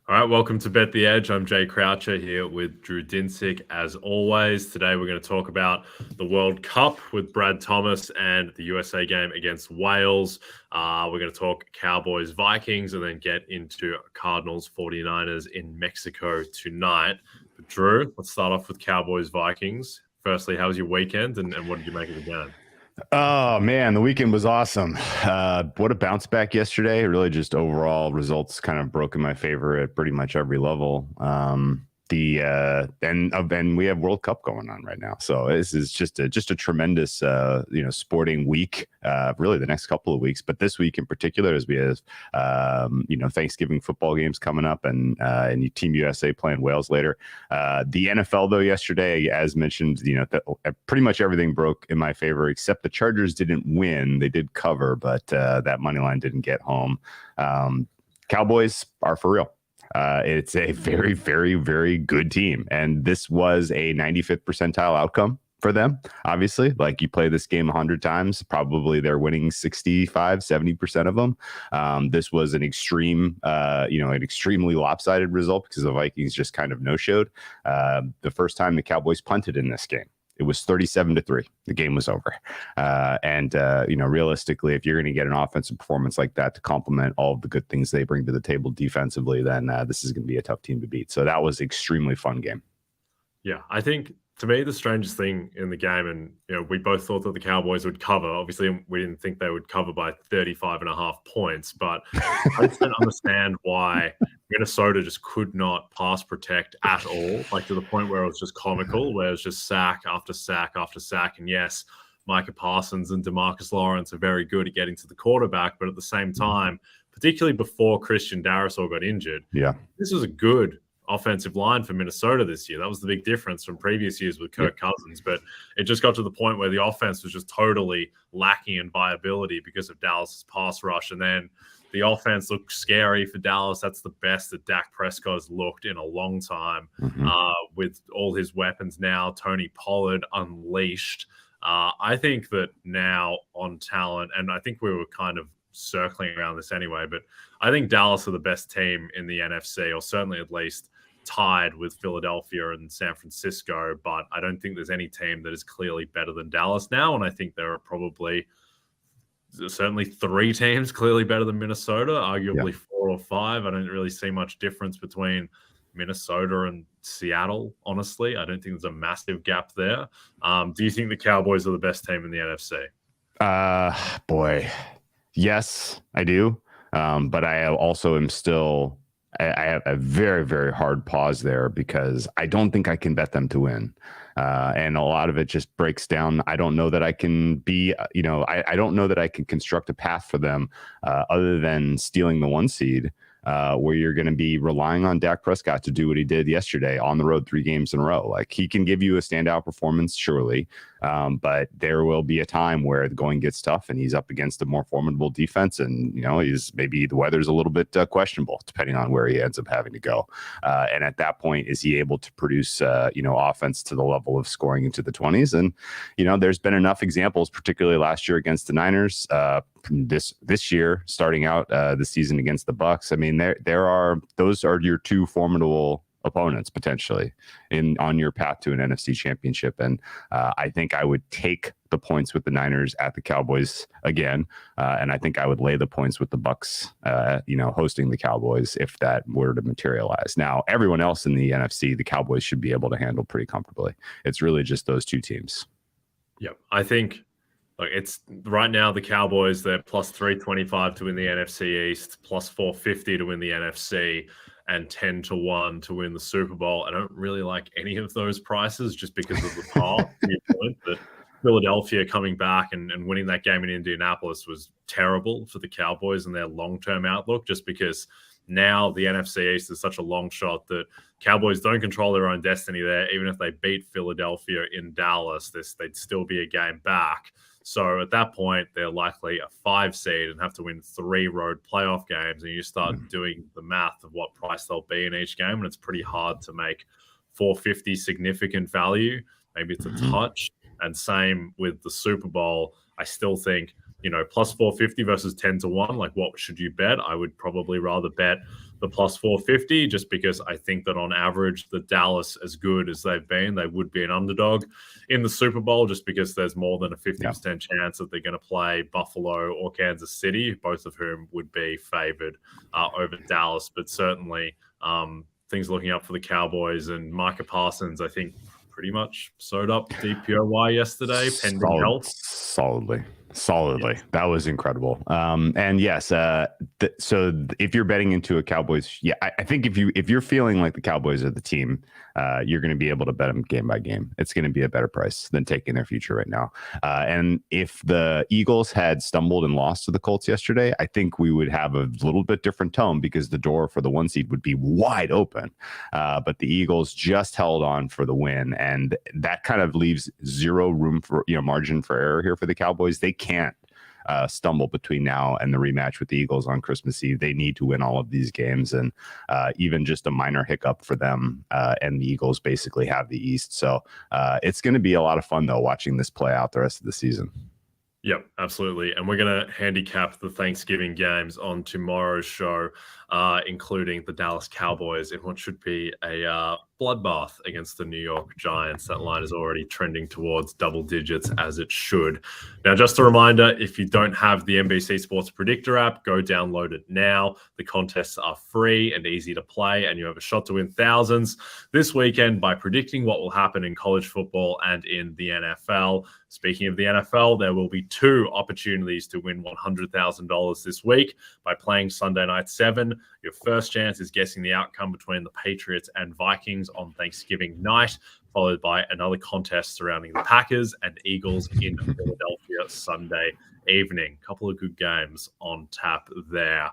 All right, welcome to Bet the Edge. I'm Jay Croucher here with Drew Dinsick. As always, today we're going to talk about the World Cup with Brad Thomas and the USA game against Wales. We're going to talk Cowboys, Vikings, and then get into Cardinals, 49ers in Mexico tonight. But Drew, let's start off with Cowboys, Vikings. Firstly, how was your weekend and what did you make of the game? Oh man, the weekend was awesome. What a bounce back yesterday. Really just overall results kind of broke in my favor at pretty much every level. And we have World Cup going on right now. So this is just a tremendous sporting week, really the next couple of weeks, but this week in particular, as we have Thanksgiving football games coming up and Team USA playing Wales later. The NFL though yesterday, as mentioned, pretty much everything broke in my favor except the Chargers didn't win. They did cover, but that money line didn't get home. Cowboys are for real. It's a very, very, very good team. And this was a 95th percentile outcome for them. Obviously, like you play this game 100 times, probably they're winning 65-70% of them. This was an extremely lopsided result because the Vikings just kind of no-showed. The first time the Cowboys punted in this game, it was 37-3. The game was over. Realistically, if you're going to get an offensive performance like that to complement all of the good things they bring to the table defensively, then this is going to be a tough team to beat. So that was an extremely fun game. Yeah, I think to me, the strangest thing in the game, and we both thought that the Cowboys would cover. Obviously, we didn't think they would cover by 35.5 points, but I just don't understand why Minnesota just could not pass protect at all, like to the point where it was just comical, where it was just sack after sack after sack. And yes, Micah Parsons and DeMarcus Lawrence are very good at getting to the quarterback, but at the same time, particularly before Christian Darrisaw got injured, this was a good offensive line for Minnesota this year. That was the big difference from previous years with Kirk Cousins, but it just got to the point where the offense was just totally lacking in viability because of Dallas's pass rush. And then the offense looked scary for Dallas. That's the best that Dak Prescott has looked in a long time. With all his weapons now, Tony Pollard unleashed. I think that now on talent, and I think we were kind of circling around this anyway, but I think Dallas are the best team in the NFC, or certainly at least tied with Philadelphia and San Francisco, but I don't think there's any team that is clearly better than Dallas now, and I think there are probably certainly 3 teams clearly better than Minnesota, arguably 4 or 5. I don't really see much difference between Minnesota and Seattle, honestly. I don't think there's a massive gap there. Do you think the Cowboys are the best team in the NFC? Boy, yes, I do. But I also am still, I have a very, very hard pause there because I don't think I can bet them to win. And a lot of it just breaks down. I don't know that I can be, I don't know that I can construct a path for them other than stealing the 1 seed. Where you're going to be relying on Dak Prescott to do what he did yesterday on the road 3 games in a row. Like, he can give you a standout performance, surely, but there will be a time where the going gets tough and he's up against a more formidable defense, and maybe the weather's a little bit questionable depending on where he ends up having to go. And at that point, is he able to produce offense to the level of scoring into the 20s? And there's been enough examples, particularly last year against the Niners. This year, starting out the season against the Bucks. I mean, those are your 2 formidable opponents potentially on your path to an NFC championship. And I think I would take the points with the Niners at the Cowboys again. And I think I would lay the points with the Bucks, hosting the Cowboys if that were to materialize. Now, everyone else in the NFC, the Cowboys should be able to handle pretty comfortably. It's really just those 2 teams. Yep. I think it's right now the Cowboys, they're plus 325 to win the NFC East, plus 450 to win the NFC, and 10-1 to win the Super Bowl. I don't really like any of those prices just because of the path. But Philadelphia coming back and winning that game in Indianapolis was terrible for the Cowboys and their long-term outlook, just because now the NFC East is such a long shot that Cowboys don't control their own destiny there. Even if they beat Philadelphia in Dallas, they'd still be a game back. So at that point, they're likely a 5 seed and have to win 3 road playoff games. And you start doing the math of what price they'll be in each game. And it's pretty hard to make 450 significant value. Maybe it's a touch. And same with the Super Bowl. I still think, plus 450 versus 10-1, like what should you bet? I would probably rather bet the plus 450, just because I think that on average, the Dallas, as good as they've been, they would be an underdog in the Super Bowl, just because there's more than a 50% chance that they're going to play Buffalo or Kansas City, both of whom would be favored over Dallas. But certainly things looking up for the Cowboys, and Micah Parsons, I think, pretty much sewed up DPOY yesterday, pending health. Solidly. That was incredible. And yes, so if you're betting into a Cowboys, I think if you're feeling like the Cowboys are the team, you're going to be able to bet them game by game. It's going to be a better price than taking their future right now. And if the Eagles had stumbled and lost to the Colts yesterday, I think we would have a little bit different tone, because the door for the 1 seed would be wide open. But the Eagles just held on for the win, and that kind of leaves zero room for margin for error here for the Cowboys. They can't stumble between now and the rematch with the Eagles on Christmas Eve. They need to win all of these games, and even just a minor hiccup for them, and the Eagles basically have the East. So it's going to be a lot of fun, though, watching this play out the rest of the season. Yep, absolutely. And we're going to handicap the Thanksgiving games on tomorrow's show, including the Dallas Cowboys in what should be a bloodbath against the New York Giants. That line is already trending towards double digits, as it should. Now, just a reminder, if you don't have the NBC Sports Predictor app, go download it now. The contests are free and easy to play, and you have a shot to win thousands this weekend by predicting what will happen in college football and in the NFL. Speaking of the NFL, there will be 2 opportunities to win $100,000 this week by playing Sunday Night 7. Your first chance is guessing the outcome between the Patriots and Vikings on Thanksgiving night, followed by another contest surrounding the Packers and Eagles in Philadelphia Sunday evening. Couple of good games on tap there.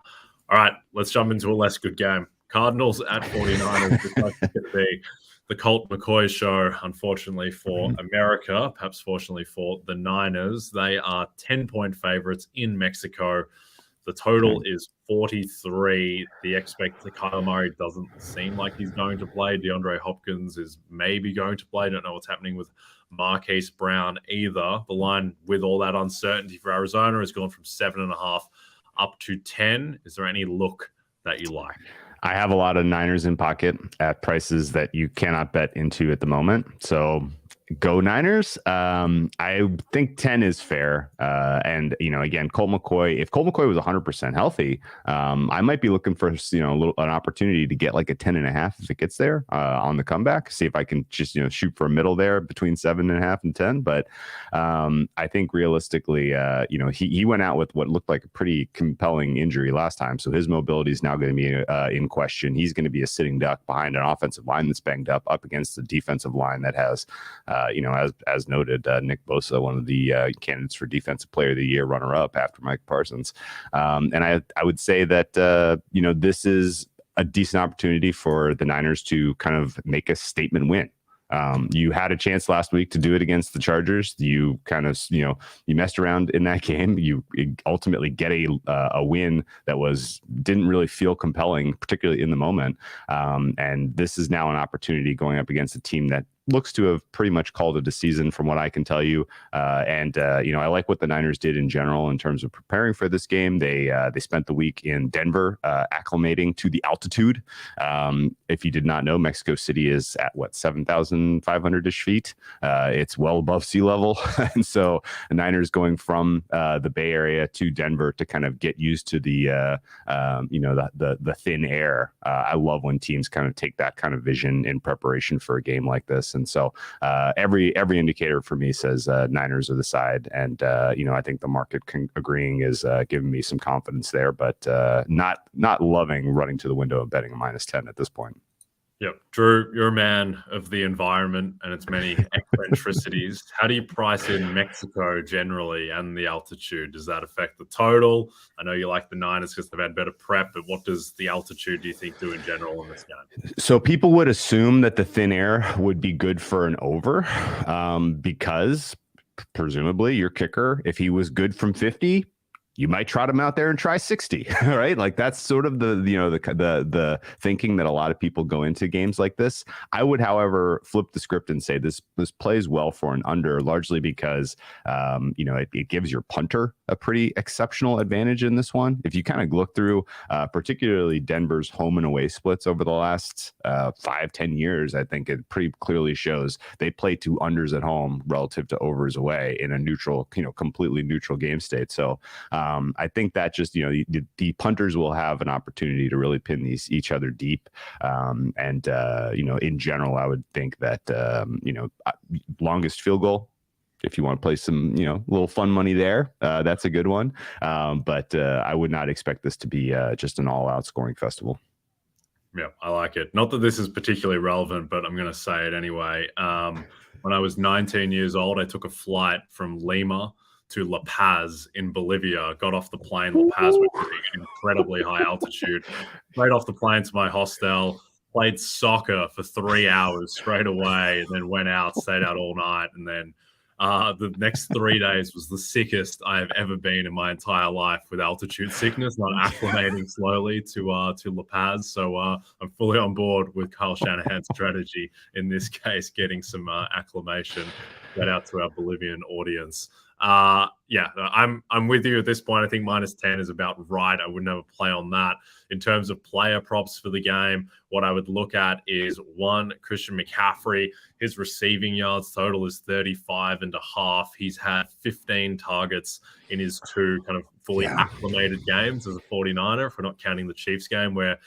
All right, let's jump into a less good game. Cardinals at 49ers. This is going to be the Colt McCoy show, unfortunately for America, perhaps fortunately for the Niners. They are 10-point favorites in Mexico. The total is 43. The expected Kyler Murray doesn't seem like he's going to play. DeAndre Hopkins is maybe going to play. Don't know what's happening with Marquise Brown either. The line, with all that uncertainty for Arizona, has gone from 7.5 up to 10. Is there any look that you like? I have a lot of Niners in pocket at prices that you cannot bet into at the moment. So go Niners. I think 10 is fair. And, again, Colt McCoy, if Colt McCoy was 100% healthy, I might be looking for, an opportunity to get like a 10.5 if it gets there on the comeback. See if I can just, shoot for a middle there between 7.5 and 10. But I think realistically, he went out with what looked like a pretty compelling injury last time. So his mobility is now going to be in question. He's going to be a sitting duck behind an offensive line that's banged up against the defensive line that has, as noted, Nick Bosa, one of the candidates for Defensive Player of the Year, runner-up after Mike Parsons. And I would say that, this is a decent opportunity for the Niners to kind of make a statement win. You had a chance last week to do it against the Chargers. You kind of, you messed around in that game. You ultimately get a win that didn't really feel compelling, particularly in the moment. And this is now an opportunity going up against a team that looks to have pretty much called it a season from what I can tell you. I like what the Niners did in general in terms of preparing for this game. They spent the week in Denver, acclimating to the altitude. If you did not know, Mexico City is at 7,500-ish feet. It's well above sea level. And so the Niners going from the Bay Area to Denver to kind of get used to the thin air. I love when teams kind of take that kind of vision in preparation for a game like this. And so every indicator for me says Niners are the side. And, I think the market agreeing is giving me some confidence there, but not loving running to the window and betting a -10 at this point. Yep. Drew, you're a man of the environment and its many eccentricities. How do you price in Mexico generally and the altitude? Does that affect the total? I know you like the Niners because they've had better prep, but what does the altitude, do you think, do in general in this game? So people would assume that the thin air would be good for an over because presumably your kicker, if he was good from 50, you might trot him out there and try 60, right? Like that's sort of the thinking that a lot of people go into games like this. I would, however, flip the script and say this plays well for an under, largely because it gives your punter a pretty exceptional advantage in this one. If you kind of look through, particularly Denver's home and away splits over the last 5-10 years, I think it pretty clearly shows they play 2 unders at home relative to overs away in a neutral, completely neutral game state. So I think that just, the punters will have an opportunity to really pin each other deep. In general, I would think that, longest field goal, if you want to play some, little fun money there, that's a good one. But I would not expect this to be just an all-out scoring festival. Yeah, I like it. Not that this is particularly relevant, but I'm going to say it anyway. When I was 19 years old, I took a flight from Lima to La Paz in Bolivia. Got off the plane. La Paz was an incredibly high altitude. Straight off the plane to my hostel. Played soccer for 3 hours straight away, and then went out, stayed out all night, and then the next 3 days was the sickest I have ever been in my entire life with altitude sickness, not acclimating slowly to La Paz. So I'm fully on board with Kyle Shanahan's strategy in this case, getting some acclimation. Shout out to our Bolivian audience. I'm with you at this point. I think -10 is about right. I would never play on that. In terms of player props for the game, what I would look at is 1, Christian McCaffrey. His receiving yards total is 35.5. He's had 15 targets in his 2 kind of fully acclimated games as a 49er, if we're not counting the Chiefs game where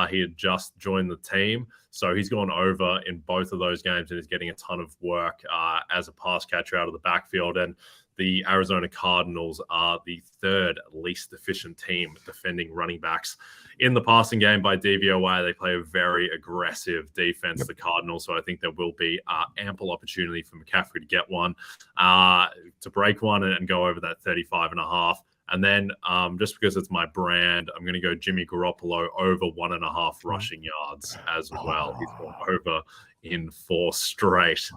he had just joined the team. So he's gone over in both of those games and is getting a ton of work as a pass catcher out of the backfield. And the Arizona Cardinals are the 3rd least efficient team defending running backs in the passing game by DVOA. They play a very aggressive defense, the Cardinals. So I think there will be ample opportunity for McCaffrey to get one, to break one and go over that 35.5. And then just because it's my brand, I'm going to go Jimmy Garoppolo over 1.5 rushing yards as well. He's gone over in 4 straight.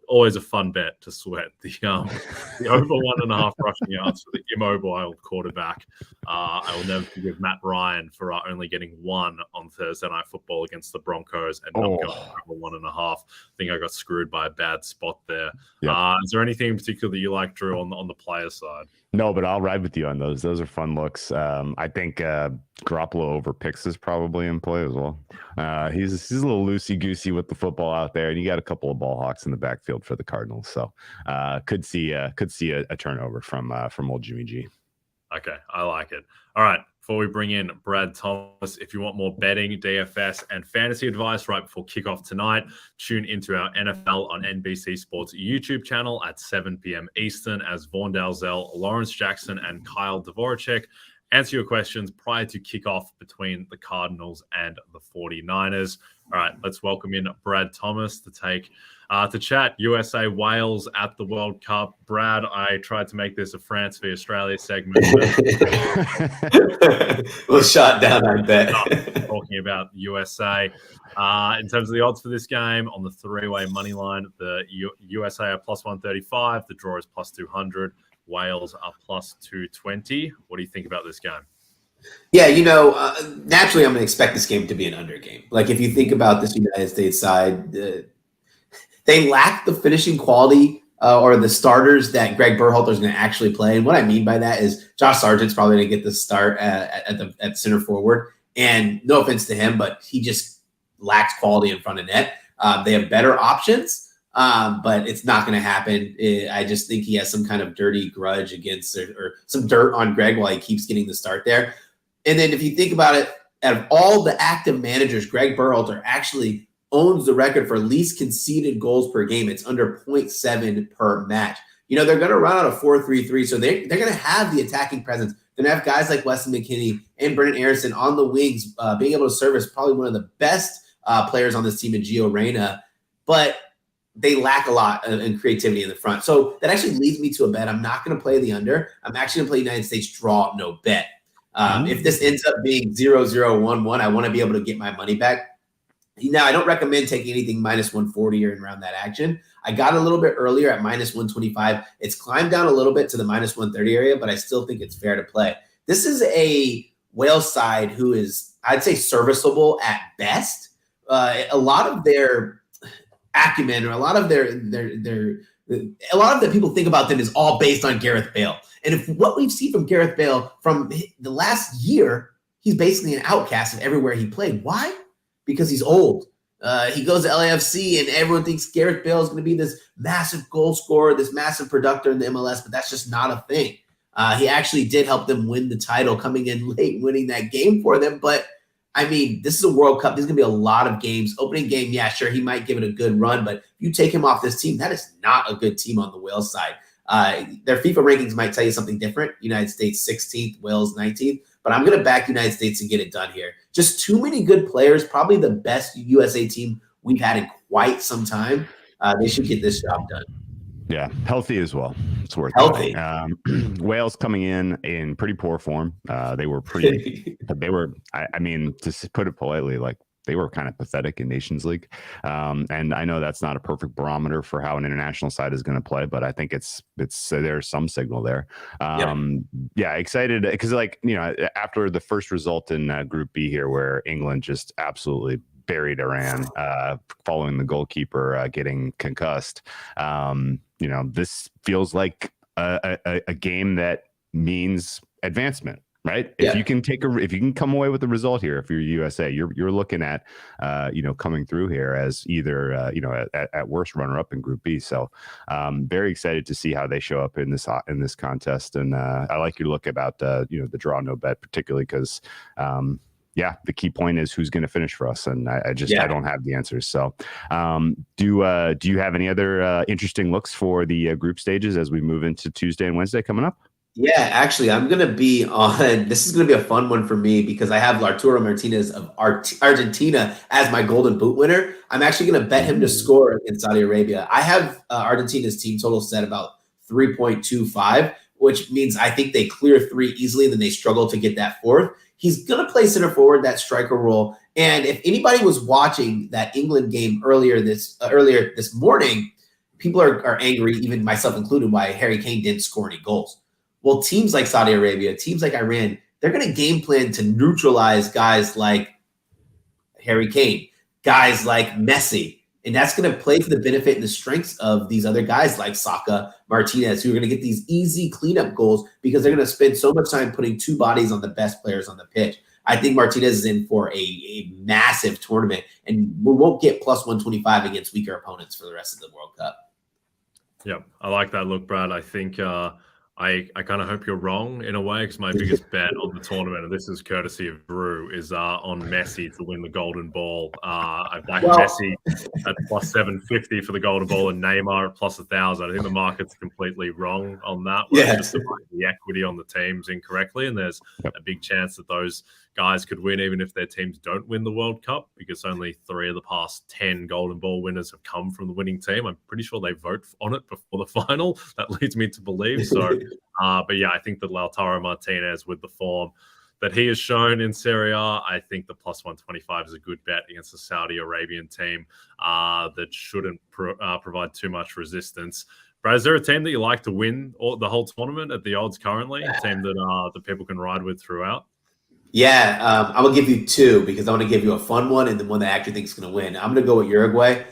Always a fun bet to sweat the over 1.5 rushing yards for the immobile quarterback. I will never forgive Matt Ryan for only getting 1 on Thursday Night Football against the Broncos and not going over 1.5. I think I got screwed by a bad spot there. Yep. Is there anything in particular that you like, Drew, on the player side? No, but I'll ride with you on those. Those are fun looks. I think Garoppolo over picks is probably in play as well. He's a little loosey-goosey with the football out there, and you got a couple of ball hawks in the backfield for the Cardinals. So could see a turnover from old Jimmy G. Okay, I like it. All right, before we bring in Brad Thomas, if you want more betting, DFS, and fantasy advice right before kickoff tonight, tune into our NFL on NBC Sports YouTube channel at 7 p.m. Eastern as Vaughn Dalzell, Lawrence Jackson, and Kyle Dvoracek answer your questions prior to kickoff between the Cardinals and the 49ers. All right, let's welcome in Brad Thomas to chat USA Wales at the World Cup. Brad, I tried to make this a France v Australia segment. Well, shot down, I bet. Talking about USA. In terms of the odds for this game, on the 3-way money line, the USA are +135, the draw is +200, Wales are +220. What do you think about this game? Yeah, naturally I'm going to expect this game to be an under game. Like, if you think about this United States side, they lack the finishing quality or the starters that Greg Berhalter is going to actually play. And what I mean by that is Josh Sargent's probably going to get the start at center forward. And no offense to him, but he just lacks quality in front of net. They have better options, but it's not going to happen. I just think he has some kind of dirty grudge against or some dirt on Greg while he keeps getting the start there. And then if you think about it, out of all the active managers, Greg Berhalter actually owns the record for least conceded goals per game. It's under 0.7 per match. They're going to run out of 4-3-3, so they're going to have the attacking presence. They're going to have guys like Weston McKennie and Brendan Aronson on the wings, being able to service probably one of the best players on this team in Gio Reyna, but they lack a lot in creativity in the front. So that actually leads me to a bet. I'm not going to play the under. I'm actually going to play United States draw, no bet. If this ends up being 0-0-1-1, I want to be able to get my money back. Now, I don't recommend taking anything -140 or around that action. I got a little bit earlier at -125. It's climbed down a little bit to the -130 area, but I still think it's fair to play. This is a Wales side who is, I'd say, serviceable at best. A lot of their acumen or a lot of their A lot of the people think about them is all based on Gareth Bale. And if what we've seen from Gareth Bale from the last year, he's basically an outcast of everywhere he played. Why? Because he's old. He goes to LAFC and everyone thinks Gareth Bale is going to be this massive goal scorer, this massive productor in the MLS, but that's just not a thing. He actually did help them win the title, coming in late, winning that game for them. But I mean, this is a World Cup. There's going to be a lot of games. Opening game, yeah, sure, he might give it a good run, but if you take him off this team, that is not a good team on the Wales side. Their FIFA rankings might tell you something different. United States 16th, Wales 19th, but I'm going to back United States to get it done here. Just too many good players, probably the best USA team we've had in quite some time. They should get this job done. Yeah, healthy as well. It's worth healthy. Wales coming in pretty poor form. They were pretty. I mean, to put it politely, like they were kind of pathetic in Nations League. And I know that's not a perfect barometer for how an international side is going to play, but I think it's there's some signal there. Yeah, excited because after the first result in Group B here, where England just absolutely buried Iran following the goalkeeper getting concussed. This feels like a game that means advancement, right? Yeah. If you can come away with the result here, if you're USA, you're looking at coming through here as either at worst runner up in Group B. So very excited to see how they show up in this contest, and I like your look about the draw no bet, particularly because. The key point is who's going to finish for us, and I don't have the answers. So, do you have any other interesting looks for the group stages as we move into Tuesday and Wednesday coming up? Yeah, actually, I'm going to be on. This is going to be a fun one for me because I have Lautaro Martinez of Argentina as my Golden Boot winner. I'm actually going to bet him to score against Saudi Arabia. I have Argentina's team total set about 3.25, which means I think they clear 3 easily, then they struggle to get that 4th. He's going to play center forward, that striker role. And if anybody was watching that England game earlier this morning, people are angry, even myself included, why Harry Kane didn't score any goals. Well, teams like Saudi Arabia, teams like Iran, they're going to game plan to neutralize guys like Harry Kane, guys like Messi. And that's going to play to the benefit and the strengths of these other guys like Saka, Martinez, who are going to get these easy cleanup goals because they're going to spend so much time putting 2 bodies on the best players on the pitch. I think Martinez is in for a massive tournament, and we won't get plus 125 against weaker opponents for the rest of the World Cup. Yeah, I like that look, Brad. I think I kind of hope you're wrong in a way, because my biggest bet on the tournament, and this is courtesy of Brew, is on Messi to win the Golden Ball. I backed Messi at plus 750 for the Golden Ball and Neymar at plus 1,000. I think the market's completely wrong on that. Yeah. Just the equity on the teams incorrectly, and there's a big chance that those guys could win even if their teams don't win the World Cup, because only 3 of the past 10 Golden Ball winners have come from the winning team. I'm pretty sure they vote on it before the final. That leads me to believe so. But yeah, I think that Lautaro Martinez, with the form that he has shown in Serie A, I think the plus 125 is a good bet against the Saudi Arabian team that shouldn't provide too much resistance. Brad, is there a team that you like to win the whole tournament at the odds currently? A team that people can ride with throughout? Yeah, I'm going to give you 2 because I want to give you a fun one and then one that I actually think is going to win. I'm going to go with Uruguay.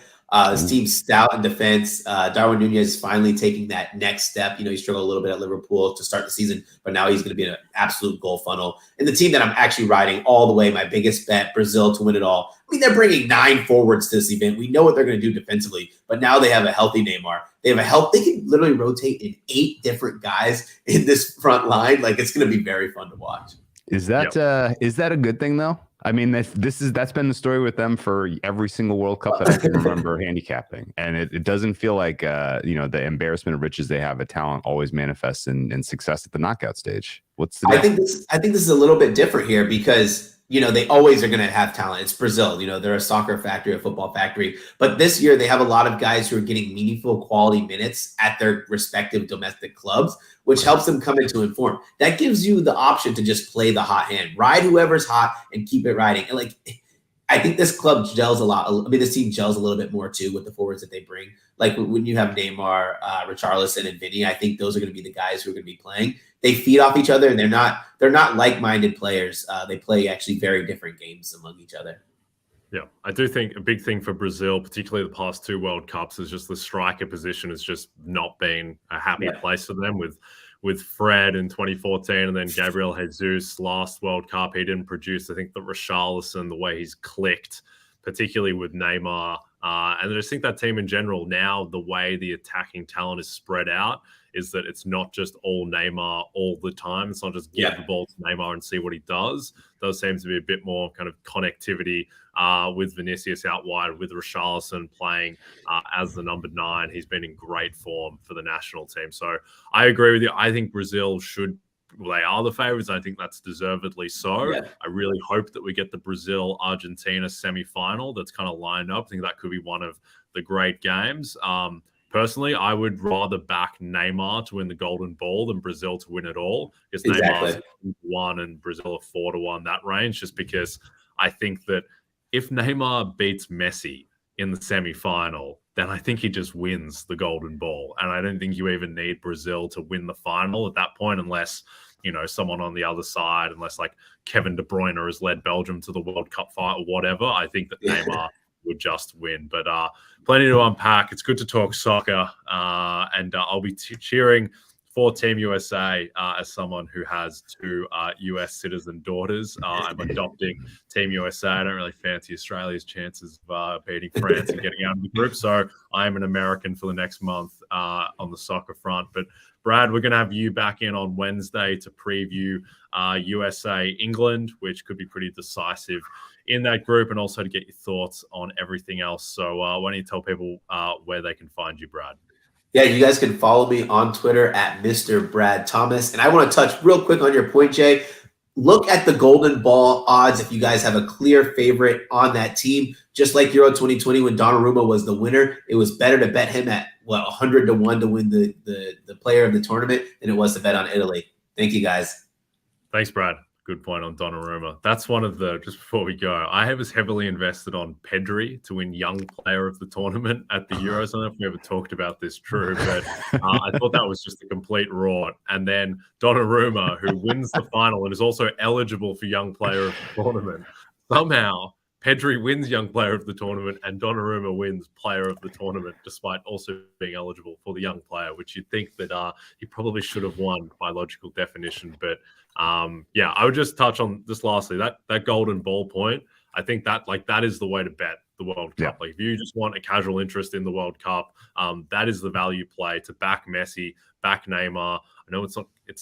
This team's stout in defense. Darwin Nunez is finally taking that next step. He struggled a little bit at Liverpool to start the season, but now he's going to be an absolute goal funnel. And the team that I'm actually riding all the way, my biggest bet, Brazil to win it all. I mean, they're bringing 9 forwards to this event. We know what they're going to do defensively, but now they have a healthy Neymar. They can literally rotate in 8 different guys in this front line. Like, it's going to be very fun to watch. Is that a good thing though? I mean, that's been the story with them for every single World Cup that I can remember handicapping, and it doesn't feel like the embarrassment of riches they have. A talent always manifests in success at the knockout stage. I think this is a little bit different here because they always are going to have talent. It's Brazil. They're a soccer factory, a football factory. But this year they have a lot of guys who are getting meaningful quality minutes at their respective domestic clubs, which helps them come into inform. That gives you the option to just play the hot hand, ride whoever's hot and keep it riding. And I think this club gels a lot. I mean, this team gels a little bit more too with the forwards that they bring. Like when you have Neymar, Richarlison, and Vinny, I think those are going to be the guys who are going to be playing. They feed off each other, and they're not like-minded players. They play actually very different games among each other. Yeah, I do think a big thing for Brazil, particularly the past 2 World Cups, is just the striker position has just not been a happy place for them with Fred in 2014 and then Gabriel Jesus last World Cup. He didn't produce. I think that Richarlison, the way he's clicked, particularly with Neymar, and I just think that team in general now, the way the attacking talent is spread out, is that it's not just all Neymar all the time. It's not just give the ball to Neymar and see what he does. There seems to be a bit more kind of connectivity with Vinicius out wide, with Richarlison playing as the number 9. He's been in great form for the national team. So I agree with you. I think Brazil they are the favorites. I think that's deservedly so. Yeah. I really hope that we get the Brazil-Argentina semi-final that's kind of lined up. I think that could be one of the great games. Personally, I would rather back Neymar to win the Golden Ball than Brazil to win it all, because Neymar's 1 and Brazil are 4-1, that range, just because I think that if Neymar beats Messi in the semi-final, then I think he just wins the Golden Ball. And I don't think you even need Brazil to win the final at that point, unless, someone on the other side, unless like Kevin De Bruyne has led Belgium to the World Cup fight or whatever. I think that Neymar would just win. But plenty to unpack. It's good to talk soccer. And I'll be cheering for Team USA as someone who has 2 US citizen daughters. I'm adopting Team USA. I don't really fancy Australia's chances of beating France and getting out of the group. So I am an American for the next month on the soccer front. But Brad, we're going to have you back in on Wednesday to preview USA-England, which could be pretty decisive in that group, and also to get your thoughts on everything else. So why don't you tell people where they can find you, Brad? Yeah, you guys can follow me on Twitter at Mr. Brad Thomas. And I want to touch real quick on your point, Jay. Look at the Golden Ball odds if you guys have a clear favorite on that team. Just like Euro 2020 when Donnarumma was the winner, it was better to bet him at 100-1 to win the player of the tournament than it was to bet on Italy. Thank you, guys. Thanks, Brad. Good point on Donnarumma. That's one of the, just before we go, I was heavily invested on Pedri to win Young Player of the Tournament at the Euros. I don't know if we ever talked about this, Drew, but I thought that was just a complete rort. And then Donnarumma, who wins the final and is also eligible for Young Player of the Tournament. Somehow, Pedri wins Young Player of the Tournament and Donnarumma wins Player of the Tournament, despite also being eligible for the Young Player, which you'd think that he probably should have won by logical definition. But yeah, I would just touch on this lastly, that Golden Ball point. I think that is the way to bet the World Cup. Yeah. Like if you just want a casual interest in the World Cup, that is the value play to back Messi, back Neymar. I know it's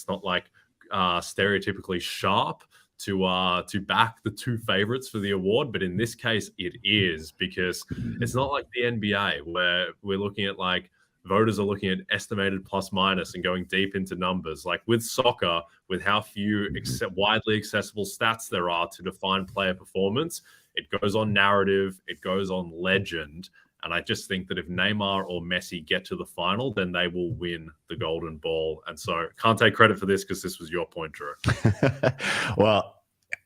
not like stereotypically sharp to back the 2 favorites for the award, but in this case it is, because it's not like the NBA where we're looking at like voters are looking at estimated plus minus and going deep into numbers. Like with soccer, with how few widely accessible stats there are to define player performance, it goes on narrative, it goes on legend. And I just think that if Neymar or Messi get to the final, then they will win the Golden Ball. And so can't take credit for this because this was your point, Drew. Well,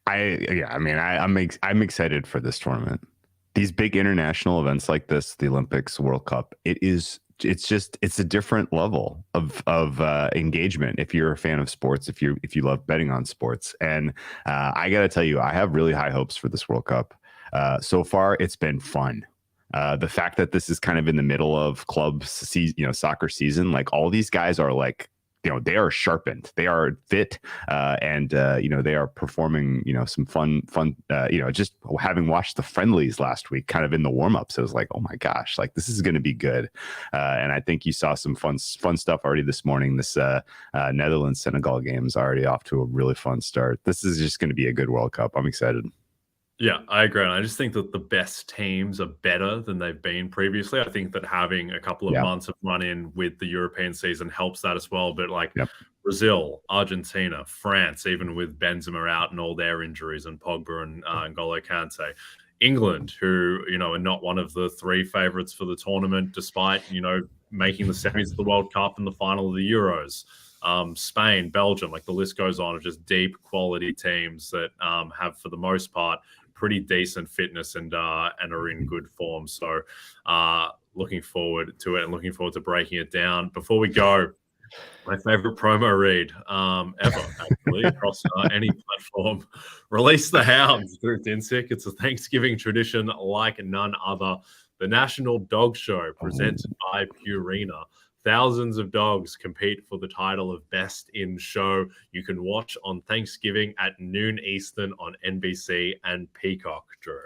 I'm excited for this tournament. These big international events like this, the Olympics, World Cup, it's a different level of engagement if you're a fan of sports, if you love betting on sports. And I got to tell you, I have really high hopes for this World Cup. So far, it's been fun. The fact that this is kind of in the middle of soccer season, like all these guys are like, they are sharpened, they are fit, and they are performing, some fun, just having watched the friendlies last week, kind of in the warm-ups, it was like, oh my gosh, like this is going to be good. And I think you saw some fun stuff already this morning. This Netherlands-Senegal game is already off to a really fun start. This is just going to be a good World Cup. I'm excited. Yeah, I agree. And I just think that the best teams are better than they've been previously. I think that having a couple of months of run in with the European season helps that as well. But like Brazil, Argentina, France, even with Benzema out and all their injuries, and Pogba and N'Golo Kante, England, who, are not one of the 3 favorites for the tournament, despite, making the semis of the World Cup and the final of the Euros. Spain, Belgium, like the list goes on of just deep quality teams that have, for the most part, pretty decent fitness and are in good form. So looking forward to it and looking forward to breaking it down. Before we go, My favorite promo read ever, actually, across any platform. Release the hounds through Dinsick. It's a Thanksgiving tradition like none other. The National Dog Show, presented by Purina. Thousands of dogs compete for the title of Best in Show. You can watch on Thanksgiving at noon Eastern on NBC and Peacock, Drew.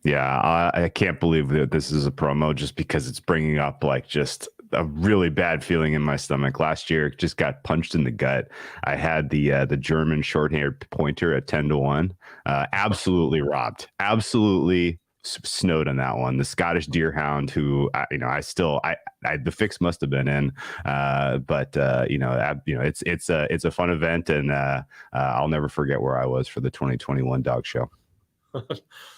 Yeah, I can't believe that this is a promo just because it's bringing up like just a really bad feeling in my stomach. Last year, just got punched in the gut. I had the German short-haired pointer at 10-1. Absolutely robbed. Absolutely snowed on that one. The Scottish Deerhound, who the fix must have been in, but it's a fun event, and I'll never forget where I was for the 2021 dog show.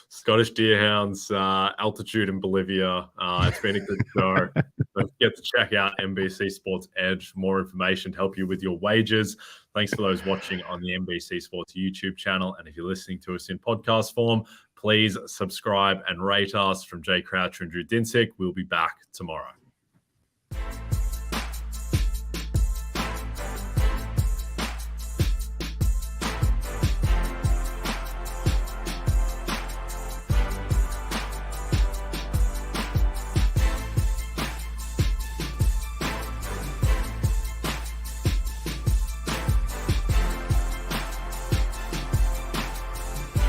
Scottish Deerhounds, altitude in Bolivia. It's been a good show. Don't forget to check out NBC Sports EDGE for more information to help you with your wagers. Thanks for those watching on the NBC Sports YouTube channel. And if you're listening to us in podcast form, please subscribe and rate us. From Jay Croucher and Drew Dinsick, we'll be back tomorrow.